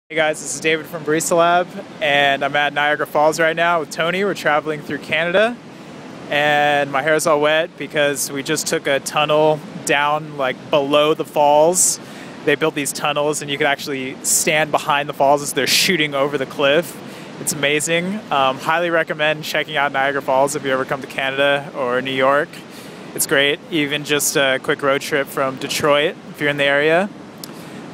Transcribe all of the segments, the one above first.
Hey guys, this is David from Brew Lab, and I'm at Niagara Falls right now with Tony. We're traveling through Canada, and my hair's all wet because we just took a tunnel down like below the falls. They built these tunnels, and you can actually stand behind the falls as they're shooting over the cliff. It's amazing. Highly recommend checking out Niagara Falls if you ever come to Canada or New York. It's great. Even just a quick road trip from Detroit if you're in the area.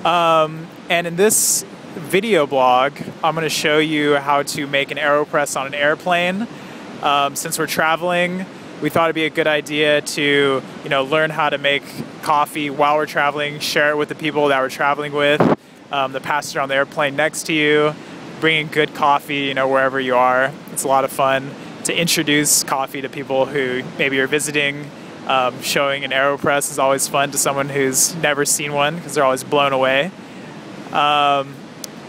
And in this video blog, I'm going to show you how to make an AeroPress on an airplane. Since we're traveling, we thought it'd be a good idea to, learn how to make coffee while we're traveling, share it with the people that we're traveling with, the passenger on the airplane next to you, bringing good coffee, wherever you are. It's a lot of fun to introduce coffee to people who maybe are visiting. Showing an AeroPress is always fun to someone who's never seen one because they're always blown away.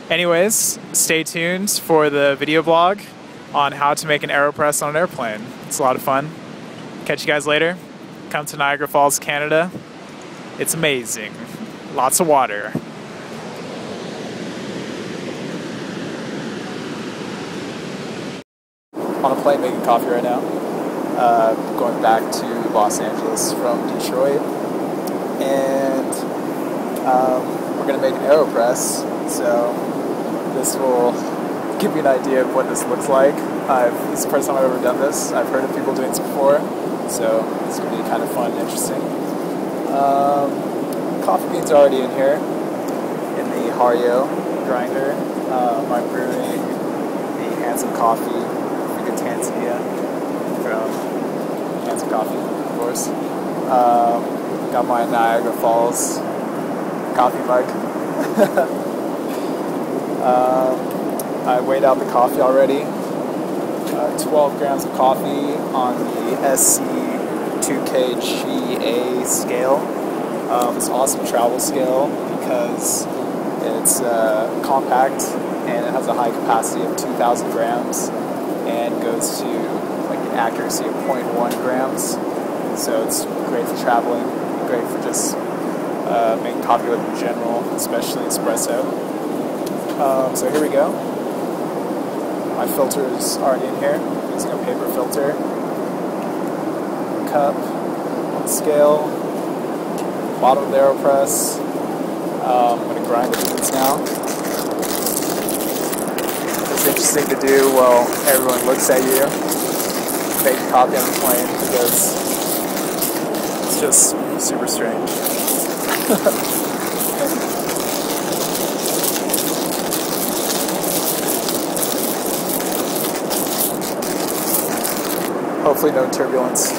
Anyways, stay tuned for the video blog on how to make an AeroPress on an airplane. It's a lot of fun. Catch you guys later. Come to Niagara Falls, Canada. It's amazing. Lots of water. On a plane making coffee right now. Going back to Los Angeles from Detroit. And we're going to make an AeroPress. So this will give you an idea of what this looks like. This is the first time I've ever done this. I've heard of people doing this before, so it's going to be kind of fun and interesting. Coffee beans are already in here in the Hario grinder. I'm brewing the Handsome Coffee, the good Tanzania from Handsome Coffee, of course. Got my Niagara Falls coffee mug. I weighed out the coffee already. 12 grams of coffee on the SC2kGA scale. It's an awesome travel scale because it's compact and it has a high capacity of 2,000 grams and goes to like an accuracy of 0.1 grams. So it's great for traveling, great for just making coffee with in general, especially espresso. So here we go. My filter is already in here. I'm using a paper filter. Cup on the scale. Bottom of the AeroPress. I'm going to grind the beans now. It's interesting to do while everyone looks at you making coffee on the plane because it's just super strange. Hopefully no turbulence.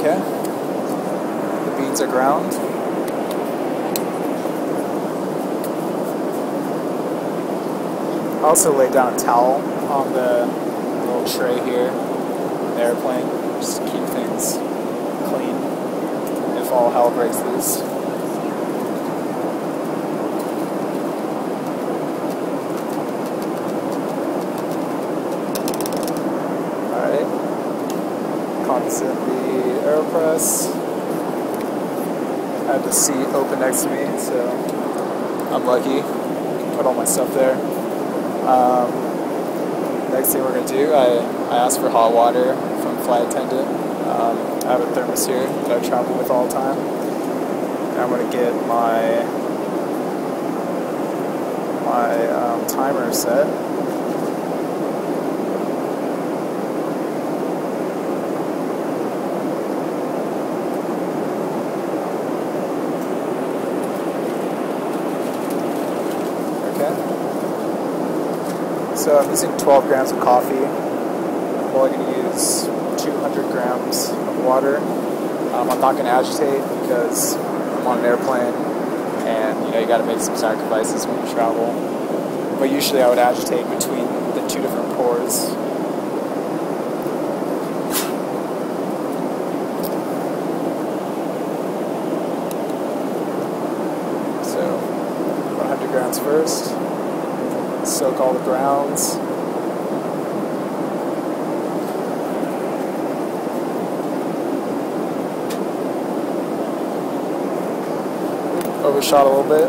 Okay, the beans are ground. I also laid down a towel on the little tray here in the airplane just to keep things clean if all hell breaks loose. Opposite the AeroPress. I have the seat open next to me, so I'm lucky. Put all my stuff there. Next thing we're going to do, I asked for hot water from the flight attendant. I have a thermos here that I travel with all the time. And I'm going to get my timer set. So I'm using 12 grams of coffee. I'm only going to use 200 grams of water. I'm not going to agitate because I'm on an airplane, and you got to make some sacrifices when you travel. But usually I would agitate between the two different pours. So 100 grams first. Soak all the grounds. Overshot a little bit.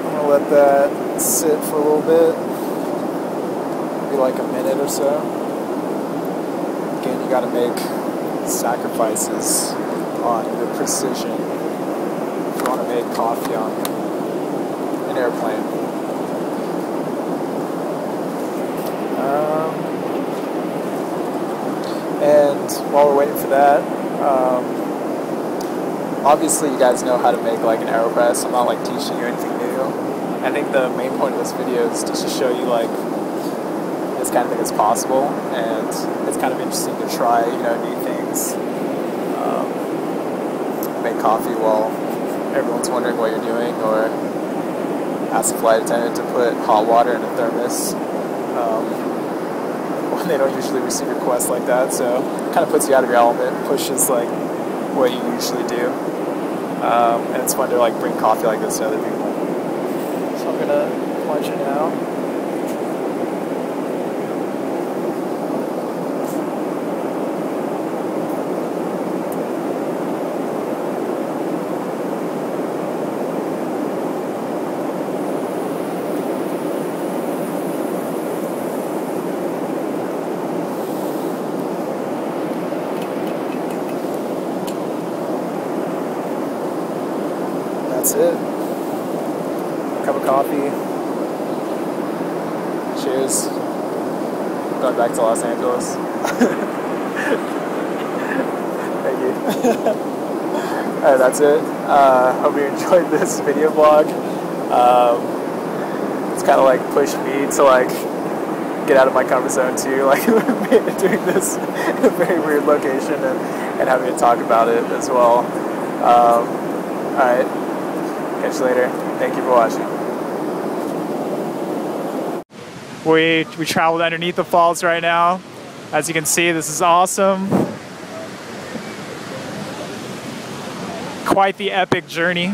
I'm gonna let that sit for a little bit, maybe like a minute or so. Again, you gotta make sacrifices on your precision if you want to make coffee on an airplane. And while we're waiting for that, obviously you guys know how to make like an AeroPress. I'm not like teaching you anything new. I think the main point of this video is just to show you like this kind of thing is possible, and it's kind of interesting to try new things. Make coffee while everyone's wondering what you're doing, or ask a flight attendant to put hot water in a thermos. They don't usually receive requests like that, so it kind of puts you out of your element, pushes like what you usually do, and it's fun to like bring coffee like this to other people. So I'm gonna plunge it now. That's it. Cup of coffee. Cheers. Going back to Los Angeles. Thank you. Alright, that's it. Hope you enjoyed this video blog. It's kind of like pushed me to like get out of my comfort zone too, like doing this in a very weird location and having to talk about it as well. Alright. Catch you later. Thank you for watching. We traveled underneath the falls right now. As you can see, this is awesome. Quite the epic journey.